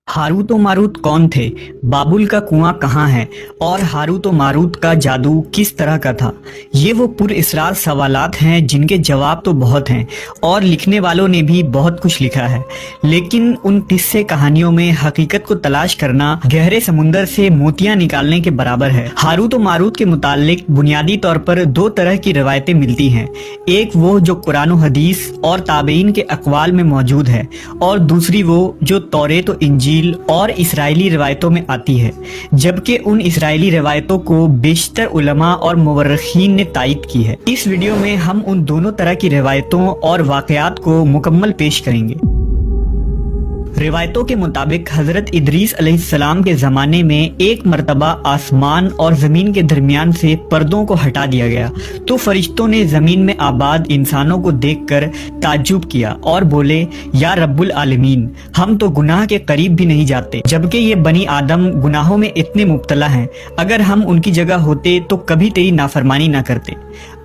Harut और Marut कौन थे, बाबुल का कुआं कहाँ है और हारूत और मारूत का जादू किस तरह का था। ये वो पुरअसरार सवालात हैं जिनके जवाब तो बहुत हैं और लिखने वालों ने भी बहुत कुछ लिखा है, लेकिन उन किस्से कहानियों में हकीकत को तलाश करना गहरे समुंदर से मोतियां निकालने के बराबर है। हारूत और मारूत के मुतालिक बुनियादी तौर पर दो तरह की रवायतें मिलती हैं, एक वो जो कुरान और हदीस और ताबईन के अक़वाल में मौजूद है और दूसरी वो जो तौरेत और इंजील और इसराइली रिवायतों में आती है, जबकि उन इसराइली रिवायतों को बेशतर उलमा और मुवर्रिखीन ने तायीद की है। इस वीडियो में हम उन दोनों तरह की रिवायतों और वाक़यात को मुकम्मल पेश करेंगे। रिवायतों के मुताबिक हजरत इदरीस अलैहिस्सलाम के ज़माने में एक मरतबा आसमान और ज़मीन के दरमियान से पर्दों को हटा दिया गया तो फरिश्तों ने ज़मीन में आबाद इंसानों को देखकर ताज्जुब किया और बोले, या रब्बुल आलमीन, हम तो गुनाह के करीब भी नहीं जाते, जबकि ये बनी आदम गुनाहों में इतने मुब्तला हैं। अगर हम उनकी जगह होते तो कभी तेरी नाफरमानी ना करते।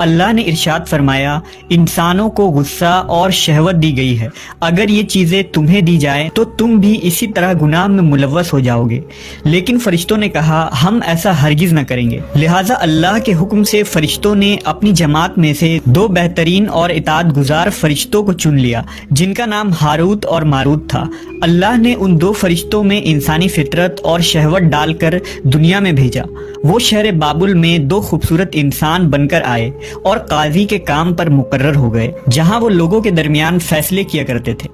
अल्लाह ने इरशाद फरमाया, इंसानों को गुस्सा और शहवत दी गई है, अगर ये चीज़ें तुम्हें दी जाए तो तुम भी इसी तरह गुनाह में मुलव्वस हो जाओगे। लेकिन फरिश्तों ने कहा, हम ऐसा हरगिज न करेंगे। लिहाजा अल्लाह के हुक्म से फरिश्तों ने अपनी जमात में से दो बेहतरीन और इताअत गुजार फरिश्तों को चुन लिया, जिनका नाम हारूत और मारूत था। अल्लाह ने उन दो फरिश्तों में इंसानी फितरत और शहवत डालकर दुनिया में भेजा। वो शहर बाबुल में दो खूबसूरत इंसान बनकर आए और काजी के काम पर मुकर्रर हो गए, जहां वो लोगों के दरमियान फैसले किया करते थे।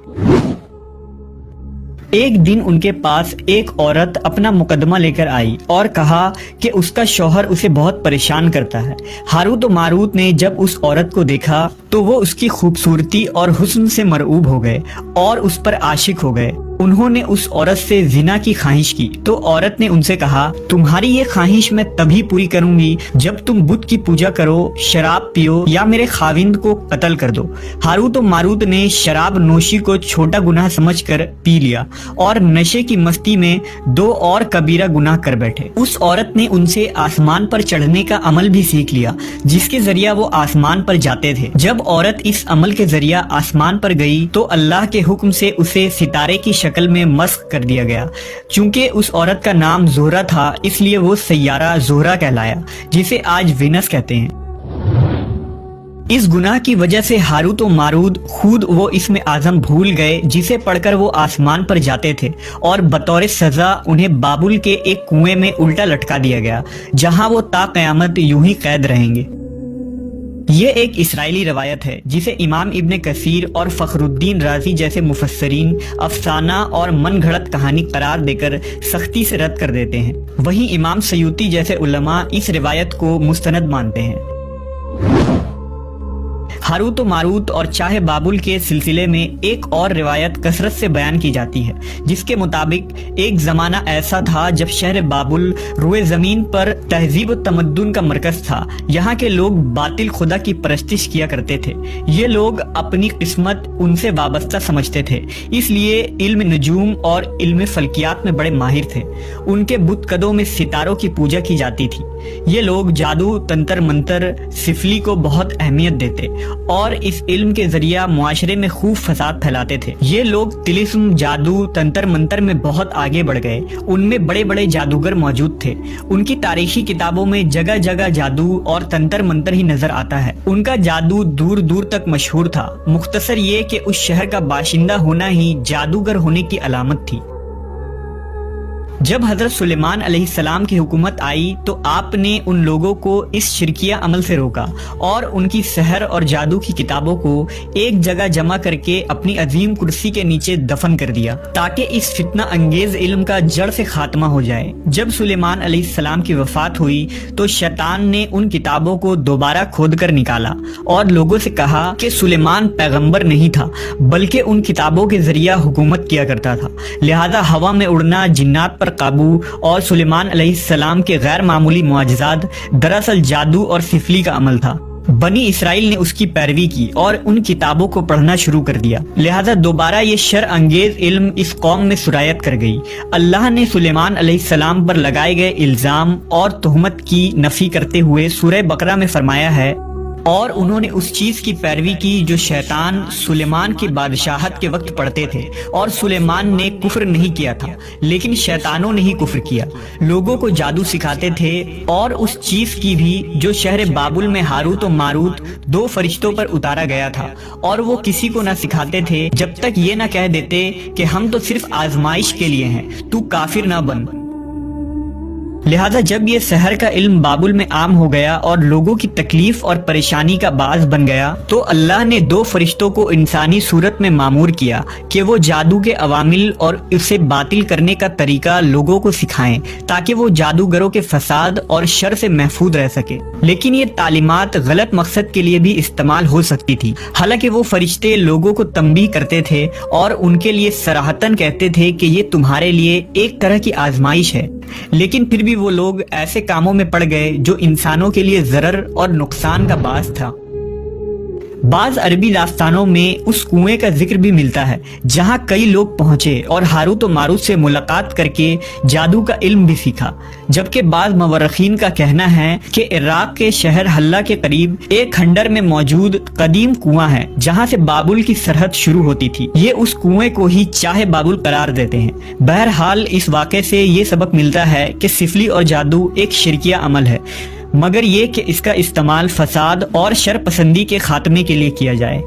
एक दिन उनके पास एक औरत अपना मुकदमा लेकर आई और कहा कि उसका शौहर उसे बहुत परेशान करता है। हारूत और मारूत ने जब उस औरत को देखा तो वो उसकी खूबसूरती और हुस्न से मरऊब हो गए और उस पर आशिक हो गए। उन्होंने उस औरत से जिना की ख्वाहिश की तो औरत ने उनसे कहा, तुम्हारी ये ख्वाहिश मैं तभी पूरी करूंगी जब तुम बुत की पूजा करो, शराब पियो या मेरे खाविंद को कत्ल कर दो। हारूत और मारूत ने शराब नोशी को छोटा गुनाह समझकर पी लिया और नशे की मस्ती में दो और कबीरा गुनाह कर बैठे। उस औरत ने उनसे आसमान पर चढ़ने का अमल भी सीख लिया, जिसके जरिया वो आसमान पर जाते थे। जब औरत इस अमल के जरिया आसमान पर गई तो अल्लाह के हुक्म से उसे सितारे की शक्ल में मस्ख कर दिया गया। चूंकि उस औरत का नाम ज़ोहरा था, इसलिए वो सैयारा ज़ोहरा कहलाया, जिसे आज वीनस कहते हैं। इस गुनाह की वजह से हारूत और मारूत खुद वो इसमें आज़म भूल गए, जिसे पढ़कर वो आसमान पर जाते थे और बतौर सज़ा उन्हें बाबुल के एक कुएं में उल्टा लटका दिया गया, जहां वो ता क़यामत यूं ही कैद रहेंगे। ये एक इसराइली रवायत है जिसे इमाम इब्ने कसीर और फ़खरुद्दीन राज़ी जैसे मुफस्सरीन अफसाना और मन घड़त कहानी करार देकर सख्ती से रद्द कर देते हैं। वहीं इमाम सयूती जैसे उलमा इस रिवायत को मुस्तनद मानते हैं। हारूत और मारूत और चाहे बाबुल के सिलसिले में एक और रिवायत कसरत से बयान की जाती है, जिसके मुताबिक एक ज़माना ऐसा था जब शहर बाबुल रोए ज़मीन पर तहजीब और तमद्दुन का मरकज़ था। यहाँ के लोग बातिल खुदा की परस्तिश किया करते थे। ये लोग अपनी किस्मत उनसे वाबस्ता समझते थे, इसलिए इल्म नजूम और इल्म फल्कियात में बड़े माहिर थे। उनके बुतकदों में सितारों की पूजा की जाती थी। ये लोग जादू, तंत्र मंत्र, सिफली को बहुत अहमियत देते और इस इल्म के जरिया मुआशरे में खूब फसाद फैलाते थे। ये लोग तिलिस्म, जादू, तंत्र मंत्र में बहुत आगे बढ़ गए। उनमें बड़े बड़े जादूगर मौजूद थे। उनकी तारीखी किताबों में जगह जगह जादू और तंत्र मंत्र ही नजर आता है। उनका जादू दूर दूर तक मशहूर था। मुख्तसर ये कि उस शहर का बाशिंदा होना ही जादूगर होने की अलामत थी। जब हजरत सुलेमान अलैहिस्सलाम की हुकूमत आई तो आपने उन लोगों को इस शिरकिया अमल से रोका और उनकी सहर और जादू की किताबों को एक जगह जमा करके अपनी अजीम कुर्सी के नीचे दफन कर दिया, ताकि इस फितना अंगेज इल्म का जड़ से खात्मा हो जाए। जब सुलेमान अलैहिस्सलाम की वफात हुई तो शैतान ने उन किताबों को दोबारा खोद कर निकाला और लोगों से कहा कि सुलेमान पैगंबर नहीं था, बल्कि उन किताबों के जरिया हुकूमत किया करता था। लिहाजा हवा में उड़ना, जिन्नात पर काबू और सुलेमान अलैहिस्सलाम के गैर मामूली मुआजिज़ात दरअसल जादू और सिफली का अमल था। बनी इसराइल ने उसकी पैरवी की और उन किताबों को पढ़ना शुरू कर दिया। लिहाजा दोबारा ये शर अंगेज इल्म इस कौम में सुरायत कर गई। अल्लाह ने सुलेमान अलैहिस्सलाम पर लगाए गए इल्जाम और तुहमत की नफी करते हुए सूरह बकरा में फरमाया है, اور انہوں نے اس چیز کی پیروی کی جو شیطان سلیمان کی بادشاہت کے وقت پڑھتے تھے، اور سلیمان نے کفر نہیں کیا تھا لیکن شیطانوں نے ہی کفر کیا۔ لوگوں کو جادو سکھاتے تھے اور اس چیز کی بھی جو شہر بابل میں ہاروت و ماروت 2 فرشتوں پر اتارا گیا تھا، اور وہ کسی کو نہ سکھاتے تھے جب تک یہ نہ کہہ دیتے کہ ہم تو صرف آزمائش کے لیے ہیں، تو کافر نہ بن۔ لہذا جب یہ سحر کا علم بابل میں عام ہو گیا اور لوگوں کی تکلیف اور پریشانی کا باعث بن گیا، تو اللہ نے 2 فرشتوں کو انسانی صورت میں مامور کیا کہ وہ جادو کے عوامل اور اسے باطل کرنے کا طریقہ لوگوں کو سکھائیں تاکہ وہ جادوگروں کے فساد اور شر سے محفوظ رہ سکے۔ لیکن یہ تعلیمات غلط مقصد کے لیے بھی استعمال ہو سکتی تھی۔ حالانکہ وہ فرشتے لوگوں کو تنبیہ کرتے تھے اور ان کے لیے صراحتاً کہتے تھے کہ یہ تمہارے لیے ایک طرح کی آزمائش ہے، لیکن پھر بھی وہ لوگ ایسے کاموں میں پڑ گئے جو انسانوں کے لیے ضرر اور نقصان کا باعث تھا۔ بعض عربی داستانوں میں اس کنویں کا ذکر بھی ملتا ہے جہاں کئی لوگ پہنچے اور ہاروت و ماروت سے ملاقات کر کے جادو کا علم بھی سیکھا، جبکہ بعض مورخین کا کہنا ہے کہ عراق کے شہر حلہ کے قریب ایک کھنڈر میں موجود قدیم کنواں ہے جہاں سے بابل کی سرحد شروع ہوتی تھی۔ یہ اس کنویں کو ہی چاہے بابل قرار دیتے ہیں۔ بہرحال اس واقعے سے یہ سبق ملتا ہے کہ سفلی اور جادو ایک شرکیہ عمل ہے، مگر یہ کہ اس کا استعمال فساد اور شر پسندی کے خاتمے کے لیے کیا جائے۔